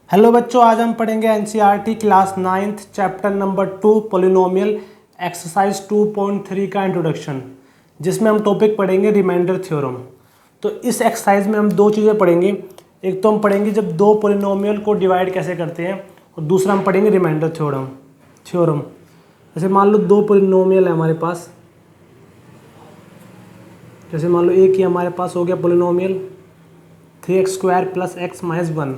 Hello बच्चों, आज हम पढ़ेंगे NCERT class 9th chapter number 2 polynomial exercise 2.3 का इंट्रोडक्शन, जिसमें हम टॉपिक पढ़ेंगे रिमाइंडर थ्योरम। तो इस एक्सरसाइज में हम दो चीज़ें पढ़ेंगे। एक तो हम पढ़ेंगे जब दो पॉलिनोमियल को डिवाइड कैसे करते हैं, और दूसरा हम पढ़ेंगे रिमाइंडर थ्योरम। जैसे मान लो दो पॉलिनोमियल है हमारे पास। जैसे मान लो एक ही हमारे पास हो गया पॉलिनोमियल 3x² + x - 1,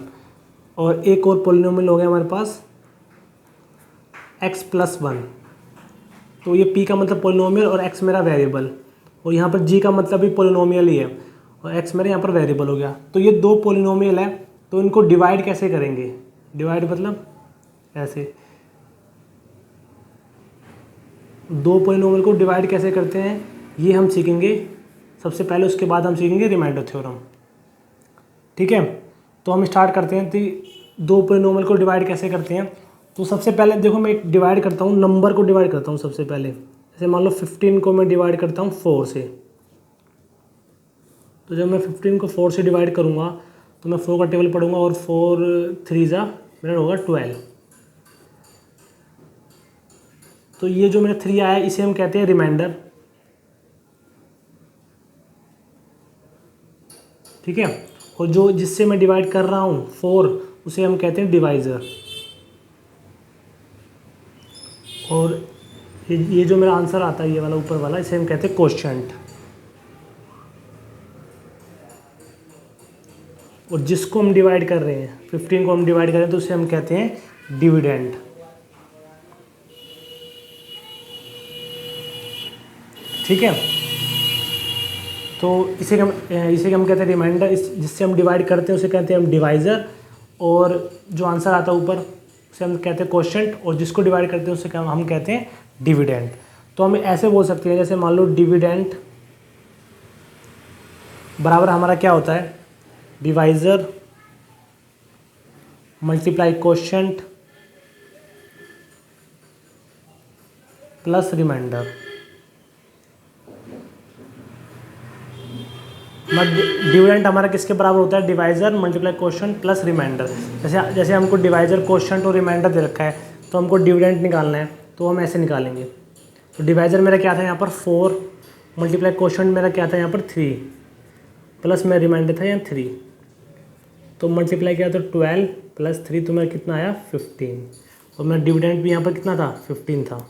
और एक और पॉलिनोमियल हो गया हमारे पास x + 1। तो ये p का मतलब पॉलिनोमियल और x मेरा वेरिएबल, और यहाँ पर g का मतलब भी पॉलिनोमियल ही है, और x मेरे यहाँ पर वेरिएबल हो गया। तो ये दो पॉलिनोमियल है, तो इनको डिवाइड कैसे करेंगे? डिवाइड मतलब ऐसे, दो पॉलिनोमियल को डिवाइड कैसे करते हैं ये हम सीखेंगे सबसे पहले। उसके बाद हम सीखेंगे रिमाइंडर थ्योरम। ठीक है, तो हम स्टार्ट करते हैं। तो दो पॉलिनोमियल को डिवाइड कैसे करते हैं? तो सबसे पहले देखो, मैं डिवाइड करता हूँ, नंबर को डिवाइड करता हूँ सबसे पहले। जैसे मान लो 15 को मैं डिवाइड करता हूँ 4 से। तो जब मैं 15 को 4 से डिवाइड करूँगा तो मैं 4 का टेबल पढ़ूंगा, और 4 3 जा मेरा होगा 12। तो ये जो मेरा 3 आया इसे हम कहते हैं रिमाइंडर। ठीक है, और जो जिससे मैं डिवाइड कर रहा हूँ 4, उसे हम कहते हैं डिवाइज़र। और ये जो मेरा आंसर आता है ये वाला ऊपर वाला, इसे हम कहते हैं कोशेंट। और जिसको हम डिवाइड कर रहे हैं, 15 को हम डिवाइड कर रहे हैं, तो उसे हम कहते हैं डिविडेंड। ठीक है, तो इसे हम कहते हैं रिमाइंडर। जिससे हम डिवाइड करते हैं उसे कहते हैं हम डिवाइज़र, और जो आंसर आता है ऊपर उसे हम कहते हैं कोशेंट, और जिसको डिवाइड करते हैं उसे हम कहते हैं डिविडेंड। तो हम ऐसे बोल सकते हैं, जैसे मान लो डिविडेंड बराबर हमारा क्या होता है, divisor multiply quotient plus remainder. Dividend हमारा किसके बराबर होता है? Divisor multiply quotient plus remainder. जैसे हमको डिवाइज़र, कोशेंट और रिमाइंडर दे रखा है, तो हमको डिविडेंड निकालना है, तो हम ऐसे निकालेंगे। तो डिवाइज़र मेरा क्या था यहाँ पर 4, मल्टीप्लाई कोशेंट मेरा क्या था यहाँ पर 3, प्लस मेरा रिमाइंडर था यहाँ 3। तो मल्टीप्लाई किया तो 12 + 3, तो मेरा कितना आया 15, और मेरा डिविडेंड भी यहाँ पर कितना था 15 था।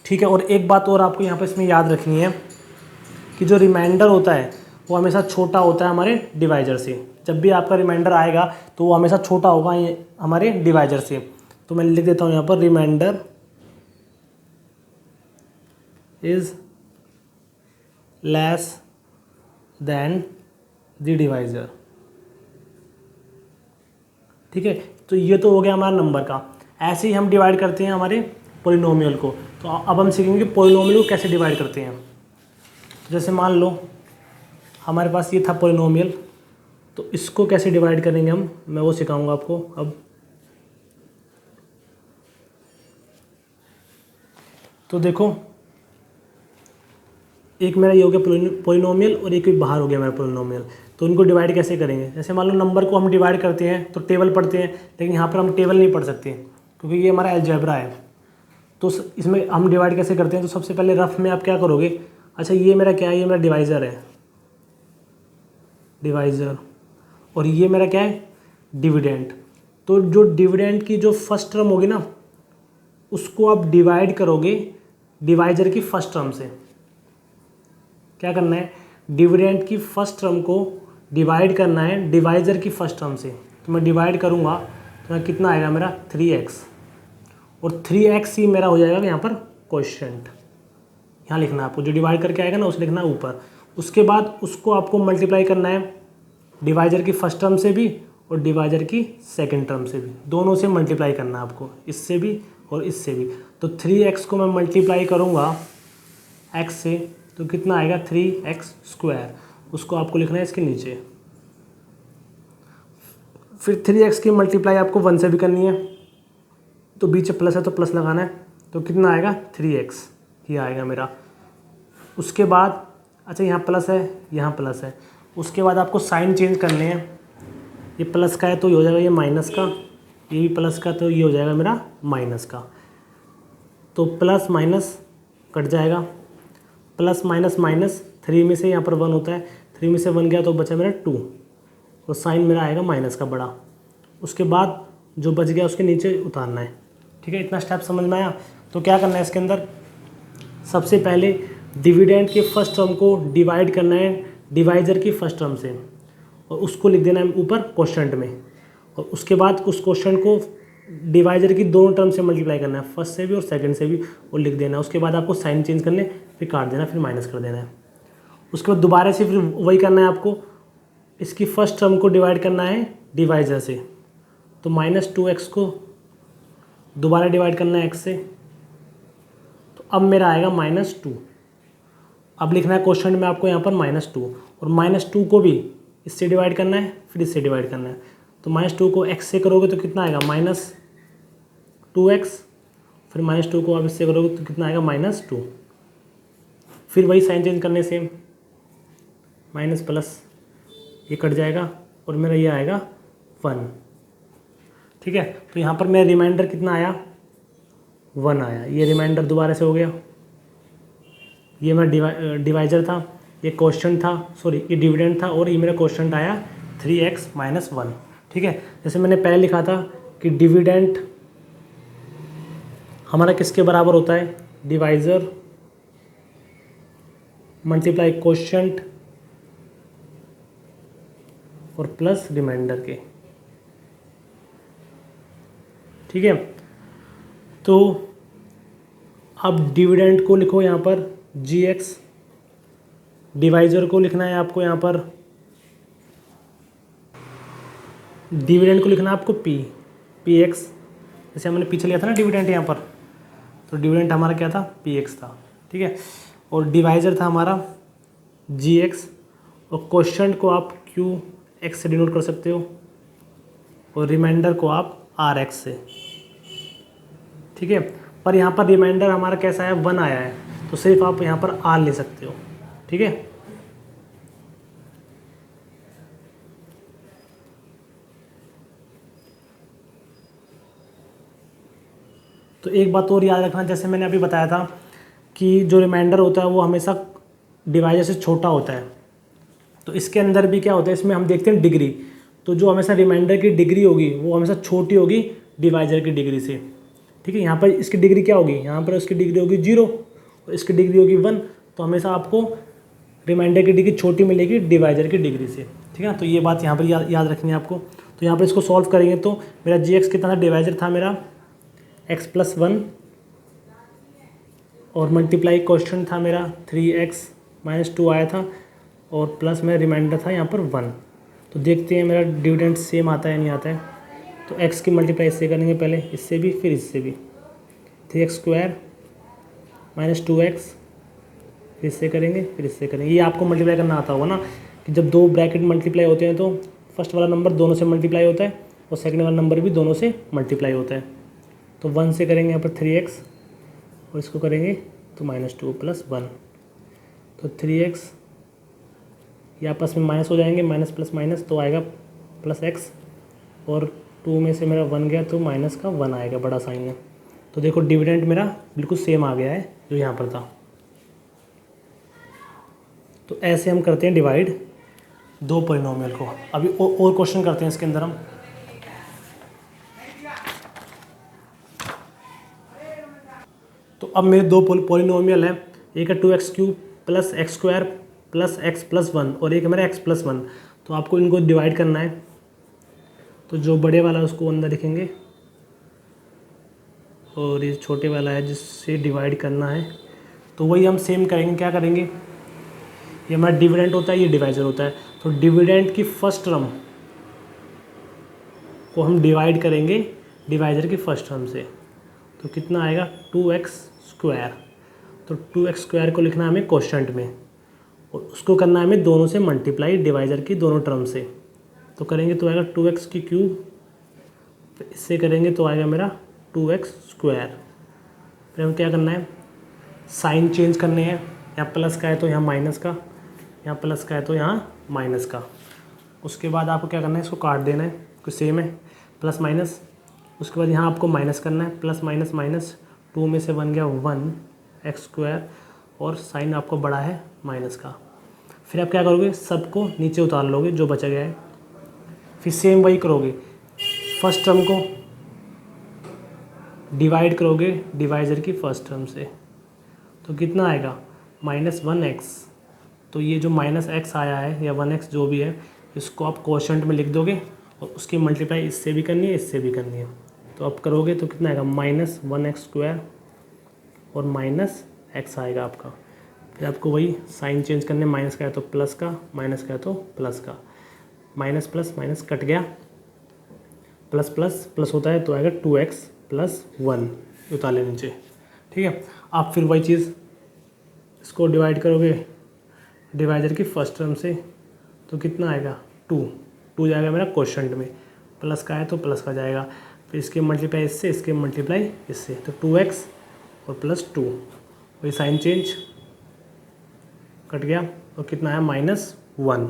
ठीक है, और एक बात और आपको यहाँ पर इसमें याद रखनी है कि जो रिमाइंडर होता है वो हमेशा छोटा होता है हमारे डिवाइज़र से। जब भी आपका रिमाइंडर आएगा तो वो हमेशा छोटा होगा ये हमारे डिवाइज़र से। तो मैं लिख देता हूँ यहाँ पर remainder is less than the divisor. ठीक है, तो ये तो हो गया हमारा नंबर का। ऐसे ही हम डिवाइड करते हैं हमारे पॉलिनोमियल को। तो अब हम सीखेंगे पॉलिनोमियल को कैसे डिवाइड करते हैं। जैसे मान लो हमारे पास ये था पॉलिनोमियल, तो इसको कैसे डिवाइड करेंगे हम, मैं वो सिखाऊंगा आपको अब। तो देखो, एक मेरा ये हो गया पॉलिनोमियल, और एक बाहर हो गया मेरा पॉलिनोमियल। तो उनको डिवाइड कैसे करेंगे? जैसे मान लो नंबर को हम डिवाइड करते हैं तो टेबल पढ़ते हैं, लेकिन यहाँ पर हम टेबल नहीं पढ़ सकते क्योंकि ये हमारा अलजेब्रा है। तो इसमें हम डिवाइड कैसे करते हैं? तो सबसे पहले रफ में आप क्या करोगे, अच्छा ये मेरा क्या है, ये मेरा डिवाइज़र है, डिवाइज़र, और ये मेरा क्या है, डिविडेंड। तो जो डिविडेंड की जो फर्स्ट टर्म होगी ना, उसको आप डिवाइड करोगे डिवाइज़र की फर्स्ट टर्म से। क्या करना है, डिविडेंड की फर्स्ट टर्म को डिवाइड करना है डिवाइज़र की फर्स्ट टर्म से। तो मैं डिवाइड करूँगा तो मैं कितना आएगा मेरा 3x, और 3x ही मेरा हो जाएगा यहाँ पर कोशेंट। यहाँ लिखना है आपको, जो डिवाइड करके आएगा ना उसे लिखना है ऊपर। उसके बाद उसको आपको मल्टीप्लाई करना है डिवाइज़र की फर्स्ट टर्म से भी और डिवाइज़र की सेकंड टर्म से भी, दोनों से मल्टीप्लाई करना है आपको, इससे भी और इससे भी। तो 3x को मैं मल्टीप्लाई करूँगा x से, तो कितना आएगा 3x², उसको आपको लिखना है इसके नीचे। फिर 3x की मल्टीप्लाई आपको 1 से भी करनी है, तो बीच में प्लस है तो प्लस लगाना है, तो कितना आएगा 3x, ये आएगा मेरा। उसके बाद अच्छा यहाँ प्लस है, यहाँ प्लस है, उसके बाद आपको साइन चेंज करने हैं। ये प्लस का है तो ये हो जाएगा ये माइनस का, ये भी प्लस का तो ये हो जाएगा मेरा माइनस का। तो प्लस माइनस कट जाएगा, प्लस माइनस माइनस, 3 में से यहाँ पर 1 होता है, 3 में से 1 गया तो बचा मेरा 2, और साइन मेरा आएगा माइनस का बड़ा। उसके बाद जो बच गया उसके नीचे उतारना है। ठीक है, इतना स्टेप समझ में आया। तो क्या करना है इसके अंदर, सबसे पहले डिविडेंड के फर्स्ट टर्म को डिवाइड करना है डिवाइजर की फर्स्ट टर्म से, और उसको लिख देना है ऊपर क्वोशंट में, और उसके बाद उस क्वोशंट को डिवाइजर की दोनों टर्म से मल्टीप्लाई करना है, फर्स्ट से भी और सेकंड से भी, और लिख देना है। उसके बाद आपको साइन चेंज करने, फिर काट देना, फिर माइनस कर देना है। उसके बाद दोबारा से फिर वही करना है आपको, इसकी फर्स्ट टर्म को डिवाइड करना है डिवाइजर से, तो -2x को दोबारा डिवाइड करना है x से, तो अब मेरा आएगा -2। अब लिखना है क्वेश्चन में आपको यहाँ पर -2, और -2 को भी इससे डिवाइड करना है, फिर इससे डिवाइड करना है। तो -2 को x से करोगे तो कितना आएगा -2x, फिर -2 को आप इससे करोगे तो कितना आएगा -2, फिर वही साइन चेंज करने से माइनस प्लस ये कट जाएगा, और मेरा ये आएगा 1। ठीक है, तो यहाँ पर मेरा रिमाइंडर कितना आया, 1 आया। ये रिमाइंडर दोबारा से हो गया, ये मेरा डिवाइजर था, ये क्वोशंट था, सॉरी ये डिविडेंड था, और ये मेरा क्वोशंट आया 3x - 1। ठीक है, जैसे मैंने पहले लिखा था कि डिविडेंड हमारा किसके बराबर होता है, डिवाइजर मल्टीप्लाई क्वोशंट और प्लस रिमाइंडर के। ठीक है, तो अब डिविडेंड को लिखो यहाँ पर gx, डिवाइजर को लिखना है आपको यहाँ पर, डिविडेंड को लिखना है आपको px, जैसे हमने पीछे लिया था ना डिविडेंड यहाँ पर, तो डिविडेंड हमारा क्या था, px था। ठीक है, और डिवाइजर था हमारा gx, और क्वोशंट को आप qx से डिनोट कर सकते हो, और रिमाइंडर को आप rx से। ठीक है, पर यहाँ पर रिमाइंडर हमारा कैसा है, 1 आया है, तो सिर्फ आप यहाँ पर r ले सकते हो। ठीक है, तो एक बात और याद रखना, जैसे मैंने अभी बताया था कि जो रिमाइंडर होता है वो हमेशा डिवाइजर से छोटा होता है, तो इसके अंदर भी क्या होता है, इसमें हम देखते हैं डिग्री, तो जो हमेशा रिमाइंडर की डिग्री होगी वो हमेशा छोटी होगी डिवाइजर की डिग्री से। ठीक है, यहाँ पर इसकी डिग्री क्या होगी, यहाँ पर इसकी डिग्री होगी 0 और इसकी डिग्री होगी 1, तो हमेशा आपको रिमाइंडर की डिग्री छोटी मिलेगी डिवाइजर की डिग्री से। ठीक है, तो ये बात यहाँ पर याद रखनी है आपको। तो यहाँ पर इसको सॉल्व करेंगे तो मेरा gx कितना था, डिवाइजर था मेरा x + 1, और मल्टीप्लाई क्वोशंट था मेरा 3x - 2 आया था, और प्लस मेरा रिमाइंडर था यहाँ पर 1। तो देखते हैं मेरा डिविडेंड सेम आता है या नहीं आता है। तो x की मल्टीप्लाई इससे करेंगे, पहले इससे भी फिर इससे भी, 3x² - 2x, फिर इससे करेंगे फिर इससे करेंगे। ये आपको मल्टीप्लाई करना आता होगा ना, कि जब दो ब्रैकेट मल्टीप्लाई होते हैं तो फर्स्ट वाला नंबर दोनों से मल्टीप्लाई होता है, और सेकंड वाला नंबर भी दोनों से मल्टीप्लाई होता है। तो 1 से करेंगे यहाँ पर 3x, और इसको करेंगे तो -2 + 1, तो 3x, ये आपस में माइनस हो जाएंगे, माइनस प्लस माइनस, तो आएगा +x, और 2 में से मेरा 1 गया तो माइनस का 1 आएगा, बड़ा साइन है। तो देखो डिविडेंड मेरा बिल्कुल सेम आ गया है जो यहाँ पर था। तो ऐसे हम करते हैं डिवाइड दो पॉलिनोमियल को। अभी और क्वेश्चन करते हैं इसके अंदर हम। तो अब मेरे दो पॉलिनोमियल है, एक है 2x³ + x² + x + 1, और एक है मेरा x + 1। तो आपको इनको डिवाइड करना है, तो जो बड़े वाला है उसको अंदर लिखेंगे, और ये छोटे वाला है जिससे डिवाइड करना है। तो वही हम सेम करेंगे, क्या करेंगे, ये हमारा डिविडेंड होता है, ये डिवाइजर होता है, तो डिविडेंड की फर्स्ट टर्म को हम डिवाइड करेंगे डिवाइजर की फर्स्ट टर्म से। तो कितना आएगा, 2x²। तो 2x² को लिखना है हमें क्वोशंट में, और उसको करना है हमें दोनों से मल्टीप्लाई डिवाइजर की दोनों टर्म से। तो करेंगे तो आएगा 2x³, फिर इससे करेंगे तो आएगा मेरा 2x²। फिर हमें क्या करना है, साइन चेंज करने हैं, यहाँ प्लस का है तो यहाँ माइनस का, यहाँ प्लस का है तो यहाँ माइनस का। उसके बाद आपको क्या करना है, इसको काट देना है, कुछ सेम है, प्लस माइनस। उसके बाद यहाँ आपको माइनस करना है, प्लस माइनस माइनस, 2 में से 1 गया 1 एक्स स्क्वायर, और साइन आपको बड़ा है माइनस का। फिर आप क्या करोगे, सबको नीचे उतार लोगे जो बचा गया है। फिर सेम वही करोगे, फर्स्ट टर्म को डिवाइड करोगे डिवाइज़र की फर्स्ट टर्म से, तो कितना आएगा, -1x। तो ये जो -x आया है या 1x जो भी है, इसको आप कोशेंट में लिख दोगे और उसकी मल्टीप्लाई इससे भी करनी है, इससे भी करनी है। तो आप करोगे तो कितना आएगा, -1x² और -x आएगा आपका। फिर आपको वही साइन चेंज करने, माइनस का है तो प्लस का, माइनस का है तो प्लस का, माइनस प्लस माइनस कट गया, प्लस प्लस प्लस होता है तो आएगा 2x + 1, उतार ले नीचे। ठीक है, आप फिर वही चीज़ इसको डिवाइड करोगे डिवाइजर की फर्स्ट टर्म से, तो कितना आएगा, 2 जाएगा मेरा कोशेंट में, प्लस का है तो प्लस का जाएगा, फिर इसके मल्टीप्लाई इससे, इसके मल्टीप्लाई इससे, तो 2x और +2, वही साइन चेंज कट गया, और कितना आया, -1।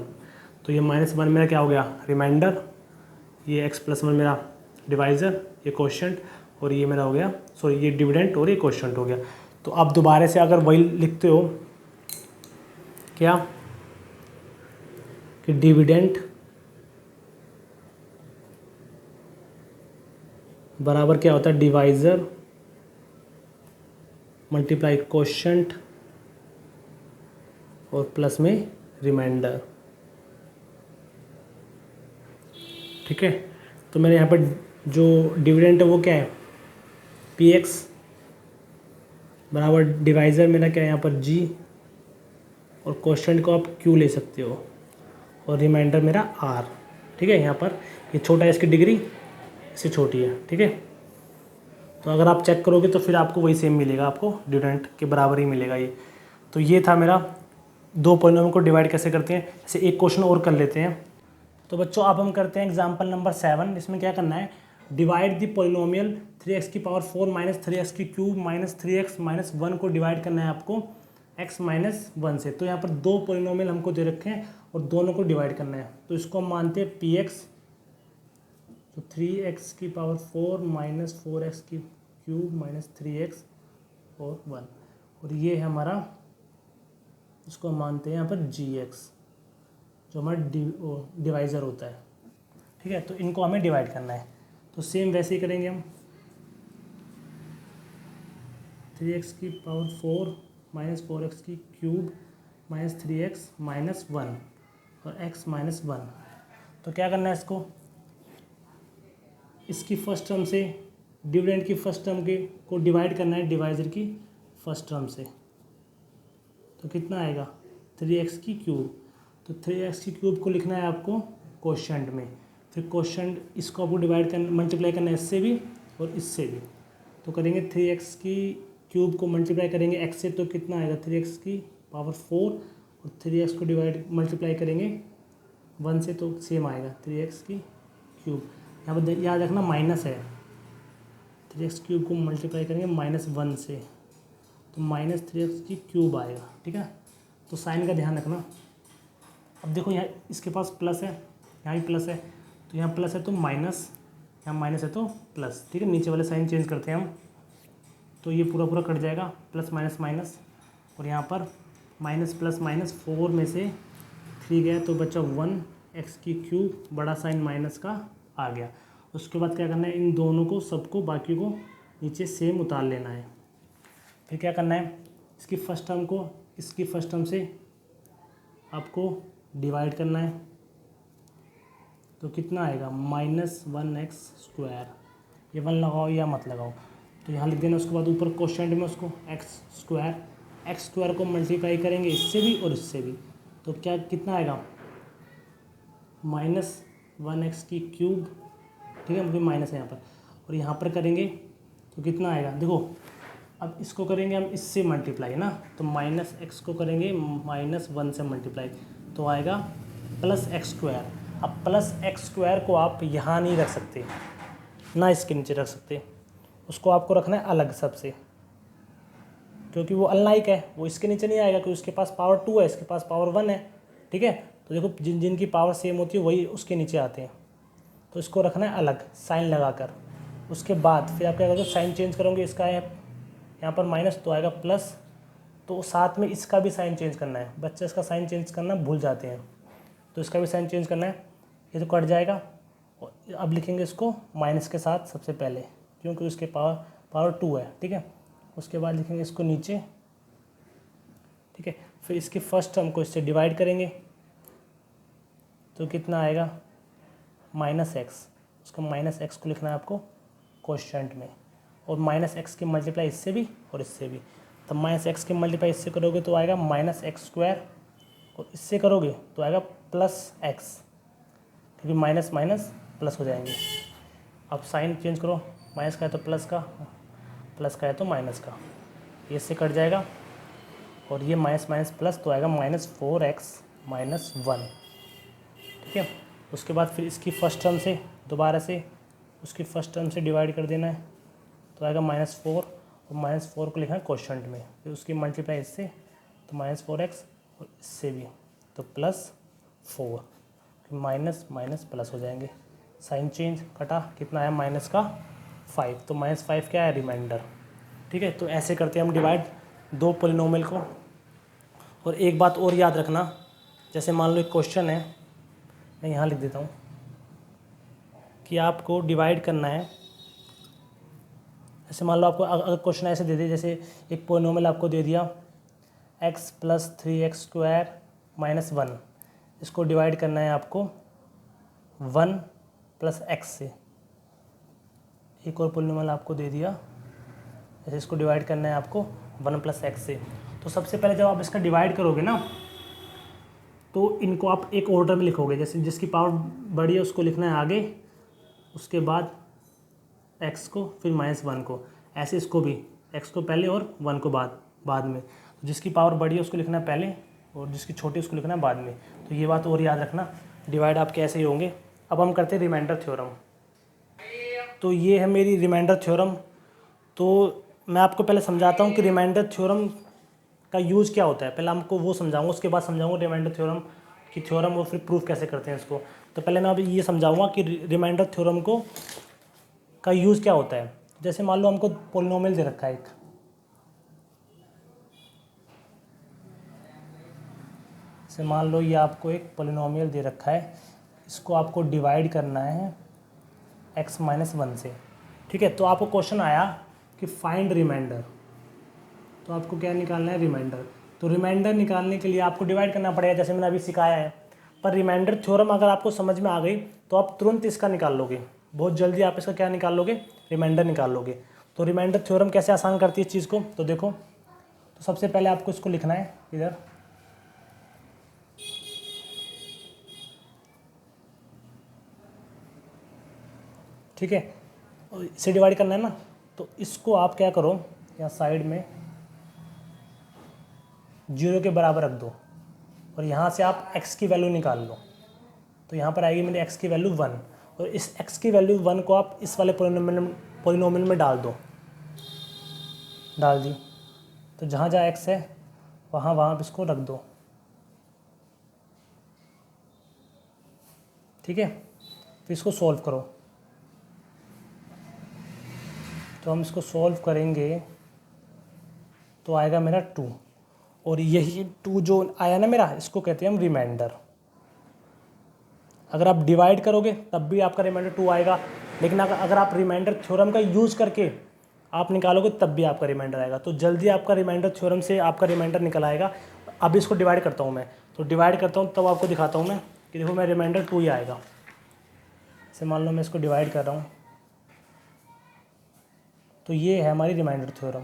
तो ये -1 मेरा क्या हो गया, रिमाइंडर, ये x + 1 मेरा डिवाइज़र, ये कोशेंट, और ये मेरा हो गया, सॉरी ये डिविडेंट और ये कोशेंट हो गया। तो आप दोबारा से अगर वही लिखते हो क्या, कि डिविडेंट बराबर क्या होता है, डिवाइज़र मल्टीप्लाई कोशेंट और प्लस में रिमाइंडर। ठीक है, तो मैंने यहाँ पर जो डिविडेंट है वो क्या है, px बराबर डिवाइज़र मेरा क्या है यहाँ पर g, और कोशेंट को आप q ले सकते हो, और रिमाइंडर मेरा r। ठीक है, यहाँ पर ये छोटा है, इसकी डिग्री इससे छोटी है। ठीक है, तो अगर आप चेक करोगे तो फिर आपको वही सेम मिलेगा, आपको डिविडेंट के बराबर ही मिलेगा ये। तो ये था मेरा दो पॉलिनोमियल को डिवाइड कैसे करते हैं। ऐसे एक क्वेश्चन और कर लेते हैं। तो बच्चों अब हम करते हैं एग्जाम्पल नंबर 7। इसमें क्या करना है, divide the polynomial 3x⁴ - 3x³ - 3x - 1 को डिवाइड करना है आपको x - 1 से। तो यहाँ पर दो पॉलिनोमियल हमको दे रखे हैं और दोनों को डिवाइड करना है। तो इसको हम मानते हैं px, तो 3x⁴ - 4x³ - 3x और 1, और ये है हमारा, इसको हम मानते हैं यहाँ पर gx, जो हमारा डिवाइज़र होता है। ठीक है, तो इनको हमें डिवाइड करना है। तो सेम वैसे ही करेंगे हम, 3x⁴ - 4x³ - 3x - 1 और x - 1। तो क्या करना है, इसको इसकी फर्स्ट टर्म से डिविडेंड की फर्स्ट टर्म के को डिवाइड करना है डिवाइज़र की फर्स्ट टर्म से। तो कितना आएगा, 3x³ तो 3x³ को लिखना है आपको कोशेंट में, फिर कोशेंट इसको आपको डिवाइड करना, मल्टीप्लाई करना है इससे भी और इससे भी। तो करेंगे 3x³ को मल्टीप्लाई करेंगे x से, तो कितना आएगा 3x⁴ और 3x को डिवाइड मल्टीप्लाई करेंगे 1 से, तो सेम आएगा 3x³। यहाँ पर याद रखना माइनस है, 3x³ को मल्टीप्लाई करेंगे -1 से, तो -3x³ आएगा। ठीक है, तो साइन का ध्यान रखना। अब देखो यहाँ इसके पास प्लस है, यहाँ भी प्लस है, तो यहाँ प्लस है तो माइनस, यहाँ माइनस है तो प्लस। ठीक है, नीचे वाले साइन चेंज करते हैं हम, तो ये पूरा पूरा कट जाएगा, प्लस माइनस माइनस, और यहाँ पर माइनस प्लस माइनस, 4 में से 3 गया तो बचा 1x³ बड़ा साइन माइनस का आ गया। उसके बाद क्या करना है, इन दोनों को सबको बाकी को नीचे सेम उतार लेना है। फिर क्या करना है, इसकी फर्स्ट टर्म को इसकी फर्स्ट टर्म से आपको डिवाइड करना है, तो कितना आएगा -1x²। ये 1 लगाओ या मत लगाओ, तो यहाँ लिख देना। उसके बाद ऊपर कोशेंट में उसको x² को मल्टीप्लाई करेंगे इससे भी और इससे भी, तो क्या कितना आएगा -1x³। ठीक है, मुझे माइनस है यहाँ पर, और यहाँ पर करेंगे तो कितना आएगा, देखो अब इसको करेंगे हम इससे मल्टीप्लाई ना, तो -x को करेंगे -1 से मल्टीप्लाई, तो आएगा +x²। अब +x² को आप यहाँ नहीं रख सकते ना, इसके नीचे रख सकते, उसको आपको रखना है अलग सबसे, क्योंकि वो अनलाइक है, वो इसके नीचे नहीं आएगा, क्योंकि उसके पास पावर 2 है, इसके पास पावर 1 है। ठीक है, तो देखो जिन जिनकी पावर सेम होती है वही उसके नीचे आते हैं, तो इसको रखना है अलग साइन लगाकर। उसके बाद फिर आप क्या करोगे, साइन चेंज करोगे, इसका है यहाँ पर माइनस तो आएगा प्लस, तो साथ में इसका भी साइन चेंज करना है। बच्चे इसका साइन चेंज करना भूल जाते हैं, तो इसका भी साइन चेंज करना है। ये तो कट जाएगा, और अब लिखेंगे इसको माइनस के साथ सबसे पहले, क्योंकि उसके पावर 2 है, ठीक है। उसके बाद लिखेंगे इसको नीचे, ठीक है। फिर इसकी फर्स्ट टर्म को इससे डिवाइड करेंगे, तो कितना आएगा माइनस एक्स। उसका माइनस एक्स को लिखना है आपको कोशेंट में, और माइनस एक्स की मल्टीप्लाई इससे भी और इससे भी। तो माइनस एक्स की मल्टीप्लाई इससे करोगे तो आएगा माइनस एक्स स्क्वायर, और इससे करोगे तो आएगा प्लस एक्स, क्योंकि माइनस माइनस प्लस हो जाएंगे। अब साइन चेंज करो, माइनस का है तो प्लस का, प्लस का है तो माइनस का, ये इससे कट जाएगा, और ये माइनस माइनस प्लस तो आएगा -4x-1, ठीक है। उसके बाद फिर इसकी फर्स्ट टर्म से दोबारा से उसकी फर्स्ट टर्म से डिवाइड कर देना है, तो आएगा -4, और -4 को लिखना है कोशेंट में। फिर उसकी मल्टीप्लाई इससे तो -4x, और इससे भी तो +4, माइनस माइनस प्लस हो जाएंगे। साइन चेंज कटा, कितना आया माइनस का 5, तो -5 क्या है रिमाइंडर, ठीक है। तो ऐसे करते हैं हम डिवाइड दो पॉलिनोमियल को। और एक बात और याद रखना, जैसे मान लो एक क्वेश्चन है, मैं यहाँ लिख देता हूँ कि आपको डिवाइड करना है। जैसे मान लो आपको अगर क्वेश्चन ऐसे दे दिया, जैसे एक पॉलिनोमियल आपको दे दिया x + 3x² - 1, इसको डिवाइड करना है आपको 1 + x से। एक और पॉलिनोमियल आपको दे दिया, जैसे इसको डिवाइड करना है आपको 1 + x से। तो सबसे पहले जब आप इसका डिवाइड करोगे ना, तो इनको आप एक ऑर्डर में लिखोगे, जैसे जिसकी पावर बड़ी है उसको लिखना है आगे, उसके बाद x को, फिर -1 को, ऐसे इसको भी x को पहले और 1 को बाद में। तो जिसकी पावर बड़ी है उसको लिखना है पहले, और जिसकी छोटी उसको लिखना है बाद में। तो ये बात और याद रखना, डिवाइड आपके ऐसे ही होंगे। अब हम करते हैं रिमाइंडर थ्योरम। तो ये है मेरी रिमाइंडर थ्योरम। तो मैं आपको पहले समझाता हूँ कि रिमाइंडर थ्योरम का यूज़ क्या होता है। पहले आपको वो समझाऊंगा, उसके बाद समझाऊंगा रिमाइंडर थ्योरम की थ्योरम, और फिर प्रूफ कैसे करते हैं इसको। तो पहले मैं अभी ये समझाऊंगा कि रिमाइंडर थ्योरम का यूज़ क्या होता है। जैसे मान लो हमको पॉलिनोमियल दे रखा है एक, जैसे मान लो ये आपको एक पॉलिनोमियल दे रखा है, इसको आपको डिवाइड करना है x - 1 से, ठीक है। तो आपको क्वेश्चन आया कि फाइंड रिमाइंडर, तो आपको क्या निकालना है रिमाइंडर। तो रिमाइंडर निकालने के लिए आपको डिवाइड करना पड़ेगा, जैसे मैंने अभी सिखाया है। पर रिमाइंडर थ्योरम अगर आपको समझ में आ गई तो आप तुरंत इसका निकाल लोगे, बहुत जल्दी आप इसका क्या निकाल लोगे, रिमाइंडर निकाल लोगे। तो रिमाइंडर थ्योरम कैसे आसान करती है इस चीज़ को, तो देखो। तो सबसे पहले आपको इसको लिखना है इधर, ठीक है। और इसे डिवाइड करना है ना, तो इसको आप क्या करो, यहाँ साइड में 0 के बराबर रख दो, और यहाँ से आप x की वैल्यू निकाल लो। तो यहाँ पर आएगी मेरी x की वैल्यू 1, और इस x की वैल्यू 1 को आप इस वाले पॉलिनोमियल में डाल दो, डाल दी। तो जहाँ जहाँ x है वहाँ आप इसको रख दो, ठीक है। फिर इसको सॉल्व करो। तो हम इसको सॉल्व करेंगे तो आएगा मेरा 2, और यही 2 जो आया ना मेरा, इसको कहते हैं हम रिमाइंडर। अगर आप डिवाइड करोगे तब भी आपका रिमाइंडर 2 आएगा, लेकिन अगर आप रिमाइंडर थ्योरम का यूज़ करके आप निकालोगे तब भी आपका रिमाइंडर आएगा। तो जल्दी आपका रिमाइंडर थ्योरम से आपका रिमाइंडर निकल आएगा। अब इसको डिवाइड करता हूँ मैं, तो डिवाइड करता हूँ तब आपको दिखाता हूँ मैं कि देखो मेरा रिमाइंडर 2 ही आएगा। जैसे मान लो मैं इसको डिवाइड कर रहा हूँ, तो ये है हमारी रिमाइंडर थ्योरम।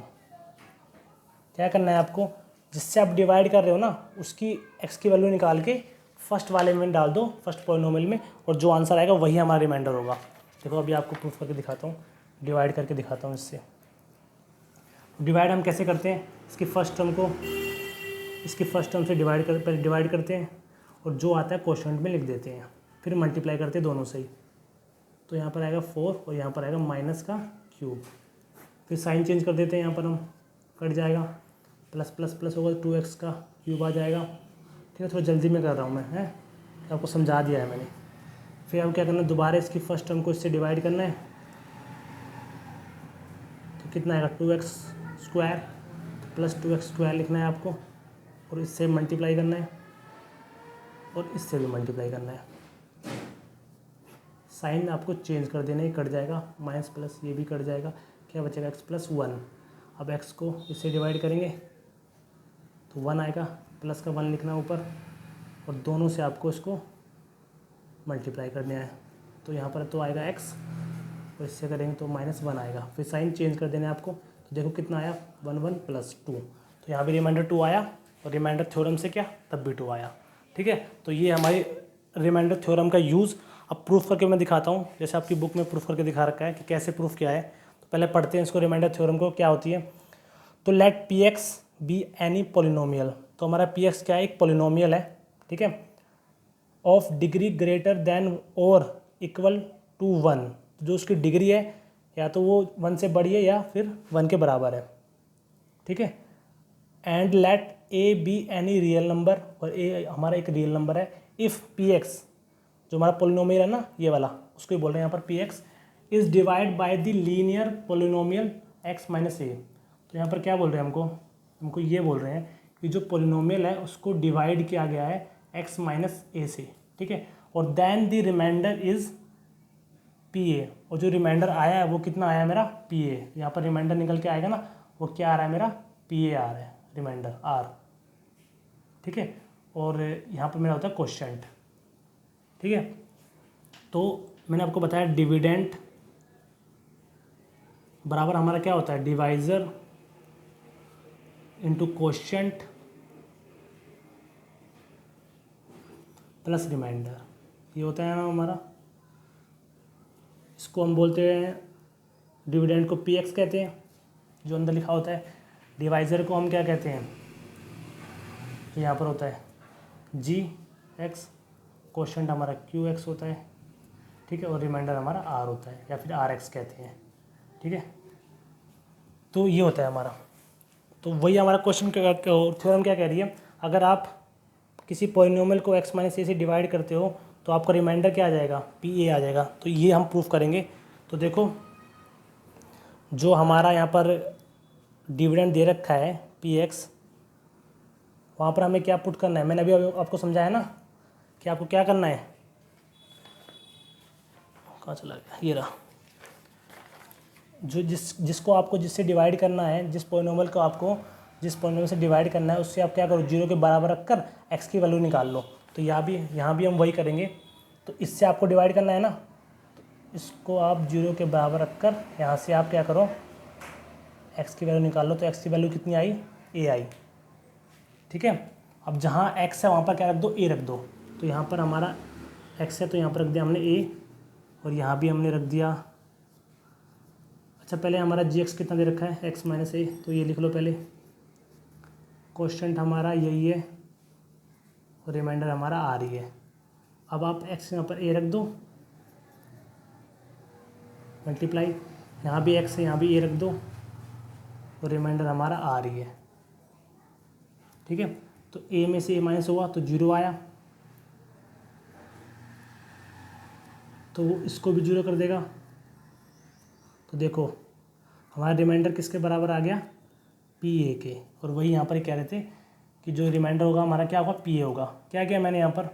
क्या करना है आपको, जिससे आप डिवाइड कर रहे हो ना उसकी x की वैल्यू निकाल के फर्स्ट वाले में डाल दो, फर्स्ट पॉलिनोमियल में, और जो आंसर आएगा वही हमारा रिमाइंडर होगा। देखो अभी आपको प्रूफ करके दिखाता हूँ, डिवाइड करके दिखाता हूँ इससे। डिवाइड हम कैसे करते हैं, इसकी फर्स्ट टर्म से डिवाइड करते हैं, और जो आता है क्वोशंट में लिख देते हैं, फिर मल्टीप्लाई करते हैं दोनों से ही। तो यहाँ पर आएगा 4, और यहाँ पर आएगा -3, फिर साइन चेंज कर देते हैं, यहाँ पर हम कट जाएगा, प्लस प्लस प्लस होगा, 2x का क्यूब आ जाएगा, ठीक है। थोड़ा जल्दी में कर रहा हूँ मैं, है आपको समझा दिया है मैंने। फिर अब क्या करना है, दोबारा इसकी फर्स्ट टर्म को इससे डिवाइड करना है, तो कितना आएगा 2x² प्लस 2x² लिखना है आपको, और इससे मल्टीप्लाई करना है और इससे भी मल्टीप्लाई करना है। साइन आपको चेंज कर देना, ही कट जाएगा, माइनस प्लस ये भी कट जाएगा, क्या बचेगा x+1। अब x को इससे डिवाइड करेंगे तो 1 आएगा, प्लस का 1 लिखना है ऊपर, और दोनों से आपको इसको मल्टीप्लाई करना है। तो यहाँ पर तो आएगा x, और इससे करेंगे तो -1 आएगा। फिर साइन चेंज कर देना है आपको, तो देखो कितना आया 1 + 2, तो यहाँ भी रिमाइंडर 2 आया, और रिमाइंडर थ्योरम से क्या तब भी 2 आया। ठीक है, तो ये हमारी रिमाइंडर थ्योरम का यूज़। अब प्रूफ करके मैं दिखाता हूँ, जैसे आपकी बुक में प्रूफ करके दिखा रखा है कि कैसे प्रूफ किया है। तो पहले पढ़ते हैं इसको, रिमाइंडर थ्योरम को क्या होती है। तो let Px be any polynomial, तो हमारा Px क्या है, एक पोलिनोमियल है, ठीक है, ऑफ डिग्री ग्रेटर देन और इक्वल टू 1, जो उसकी डिग्री है या तो वो 1 से बड़ी है या फिर 1 के बराबर है, ठीक है। And let A be any real number, और ए हमारा एक रियल नंबर है। इफ़ Px, जो हमारा पोलिनोमियल है ना ये वाला, उसको ही बोल रहे हैं यहाँ पर, Px is divide by the linear polynomial x - a। तो यहाँ पर क्या बोल रहे हैं हमको ये बोल रहे हैं कि जो पोलिनोमियल है उसको डिवाइड किया गया है x - a से, ठीक है। और then the remainder is Pa, और जो रिमाइंडर आया है वो कितना आया है मेरा Pa। यहाँ पर रिमाइंडर निकल के आएगा ना, वो क्या आ रहा है मेरा Pa आ रहा है, रिमाइंडर R, ठीक है। और यहाँ पर मेरा होता है क्वोशिएंट, ठीक है। तो मैंने आपको बताया डिविडेंड बराबर हमारा क्या होता है, divisor into quotient plus remainder, ये होता है ना हमारा। इसको हम बोलते हैं, डिविडेंड को Px कहते हैं जो अंदर लिखा होता है, डिवाइज़र को हम क्या कहते हैं, तो यहाँ पर होता है Gx, क्वोशिएंट हमारा Qx होता है, ठीक है, और रिमाइंडर हमारा R होता है, या फिर Rx कहते हैं, ठीक है। तो ये होता है हमारा। तो वही हमारा क्वेश्चन थ्योरम क्या कह रही है, अगर आप किसी पोलिनोमियल को x - a से डिवाइड करते हो तो आपका रिमाइंडर क्या आ जाएगा, Pa आ जाएगा। तो ये हम प्रूफ करेंगे। तो देखो, जो हमारा यहाँ पर डिविडेंड दे रखा है Px, वहाँ पर हमें क्या पुट करना है, मैंने अभी आपको समझाया ना कि आपको क्या करना है, कहाँ चला गया, ये रहा, जो जिसको आपको जिससे डिवाइड करना है, जिस पोलिनोमियल को आपको जिस पोलिनोमियल से डिवाइड करना है, उससे आप क्या करो, 0 के बराबर रखकर x की वैल्यू निकाल लो। तो यहाँ भी हम वही करेंगे। तो इससे आपको डिवाइड करना है ना, तो इसको आप 0 के बराबर रखकर यहाँ से आप क्या करो, x की वैल्यू निकाल लो। तो x की वैल्यू कितनी आई, a आई, ठीक है। अब जहाँ x है वहाँ पर क्या रख दो, a रख दो। तो यहाँ पर हमारा x है, तो यहाँ पर रख दिया हमने a, और यहाँ भी हमने रख दिया। अच्छा, पहले हमारा Gx कितना दे रखा है, x - a, तो ये लिख लो पहले। क्वोशिएंट हमारा यही है, और रिमाइंडर हमारा R ही है। अब आप x यहाँ पर a रख दो, मल्टीप्लाई, यहाँ भी x है, यहाँ भी a रख दो, और रिमाइंडर हमारा R ही है, ठीक है। तो a में से a माइनस हुआ तो 0 आया, तो वो इसको भी 0 कर देगा। तो देखो हमारा रिमाइंडर किसके बराबर आ गया, Pa के। और वही यहाँ पर कह रहे थे कि जो रिमाइंडर होगा हमारा क्या होगा, Pa होगा। क्या किया मैंने यहाँ पर,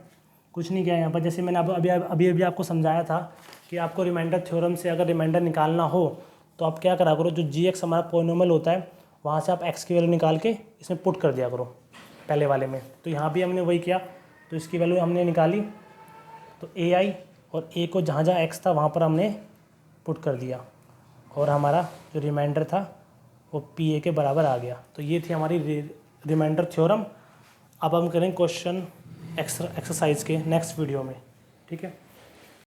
कुछ नहीं किया। यहाँ पर जैसे मैंने अभी आपको समझाया था कि आपको रिमाइंडर थ्योरम से अगर रिमाइंडर निकालना हो तो आप क्या करा करो, जो Gx हमारा पोलिनोमियल होता है वहाँ से आप x की वैल्यू निकाल के इसमें पुट कर दिया करो पहले वाले में। तो यहाँ भी हमने वही किया, तो इसकी वैल्यू हमने निकाली, तो a आई, और a को जहाँ जहाँ x था वहाँ पर हमने पुट कर दिया, और हमारा जो रिमाइंडर था वो Pa के बराबर आ गया। तो ये थी हमारी रिमाइंडर थ्योरम। अब हम करें क्वेश्चन एक्सरसाइज के नेक्स्ट वीडियो में, ठीक है।